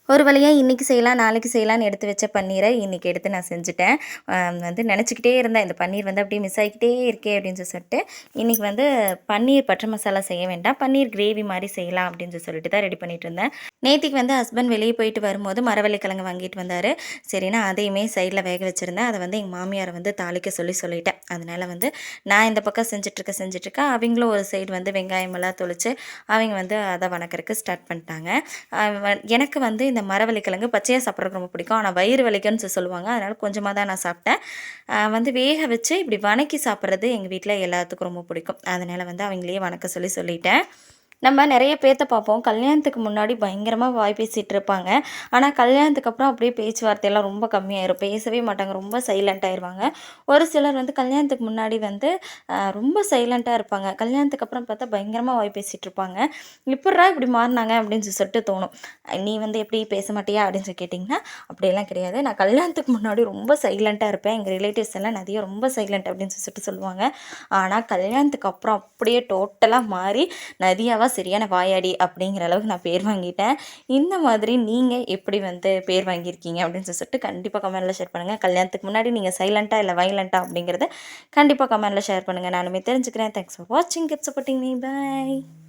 ஒரு வழியா இன்னைக்கு செய்யலாம், நாளைக்கு செய்யலான்னு எடுத்து வச்ச பன்னீர இன்னைக்கு எடுத்து நான் செஞ்சுட்டேன். வந்து நெனச்சுக்கிட்டே இருந்தேன். இந்த பன்னீர் வந்து அப்படியே மிஸ் ஆகிக்கிட்டே இருக்கே அப்படின்னு சொல்லிட்டு, இன்னைக்கு வந்து பன்னீர் பட்டர் மசாலா செய்ய வேண்டாம். பன்னீர் கிரேவி மாரி செய்யலாம் அப்படின்னு சொல்லிட்டு தான் ரெடி பண்ணிட்டு இருந்தேன். நேத்திக்கு வந்து ஹஸ்பண்ட் வெளிய போயிட்டு வரும்போது மரவள்ளிக்கிழங்கு வாங்கிட்டு வந்தாரு. சரின்னு அதையுமே சைட்ல வேக வச்சிருந்தேன். அத வந்து எங்க மாமியார வந்து தாளிக்க சொல்லிட்டேன். அதனால வந்து நான் இந்த பக்கம் செஞ்சுட்ருக்கேன். அவங்களும் ஒரு சைடு வந்து வெங்காயமெல்லாம் தொளிச்சு, அவங்க வந்து அத வணக்கறக்கு ஸ்டார்ட் பண்ணிட்டாங்க. எனக்கு வந்து இந்த மரவள்ளிக்கிழங்கு பச்சையா சாப்பிட்றதுக்கு ரொம்ப பிடிக்கும். ஆனா வயிறு வலிக்குன்னு சொல்லுவாங்க. அதனால கொஞ்சமா தான் நான் சாப்பிட்டேன். வந்து வேக வச்சு இப்படி வணக்கி சாப்பிட்றது எங்க வீட்ல எல்லாத்துக்கும் ரொம்ப பிடிக்கும். அதனால வந்து அவங்களையே வணக்க சொல்லிட்டேன். நம்ம நெறைய பேத்த பார்ப்போம். கல்யாணத்துக்கு முன்னாடி பயங்கரமா வாய் பேசிட்டு இருப்பாங்க. ஆனா, கல்யாணத்துக்கு அப்புறம் அப்படியே பேச்சுவார்த்தையெல்லாம் ரொம்ப கம்மியாயிரும். பேசவே மாட்டாங்க. ரொம்ப சைலண்ட் ஆயிருவாங்க. ஒரு சிலர் வந்து கல்யாணத்துக்கு முன்னாடி வந்து ரொம்ப சைலண்ட்டா இருப்பாங்க. கல்யாணத்துக்கு அப்புறம் பார்த்தா பயங்கரமா வாய் பேசிட்டு இருப்பாங்க. "எப்புட்றா இப்படி மாறுனாங்க?" அப்படின்னு சொல்லிட்டு தோணும். "நீ வந்து எப்படி பேச மாட்டியா?" அப்படின்னு சொல்லி கேட்டிங்கன்னா, அப்படியெல்லாம் கிடையாது. நான் கல்யாணத்துக்கு முன்னாடி ரொம்ப சைலண்ட்டா இருப்பேன். எங்க ரிலேட்டிவ்ஸ் எல்லாம் நெறைய ரொம்ப சைலண்ட் அப்படின்னு சொல்லிட்டு சொல்லுவாங்க. ஆனா, கல்யாணத்துக்கு அப்புறம் அப்படியே டோட்டலா மாறி நதியாவா சரியான வாயாடி அப்படிங்கிற அளவுக்கு நான் பேர் வாங்கிட்டேன். இந்த மாதிரி நீங்க எப்படி வந்து பேர் வாங்கியிருக்கீங்க அப்படின்னு சொல்லிட்டு கண்டிப்பா கமெண்ட்ல ஷேர் பண்ணுங்க. கல்யாணத்துக்கு முன்னாடி நீங்க சைலன்ட்டா இல்ல வயலன்ட்டா அப்படிங்கிறத கண்டிப்பா கமெண்ட்ல ஷேர் பண்ணுங்க. நானுமே தெரிஞ்சுக்கிறேன். தேங்க்ஸ் ஃபார் வாட்சிங். Keep supporting me. பாய்.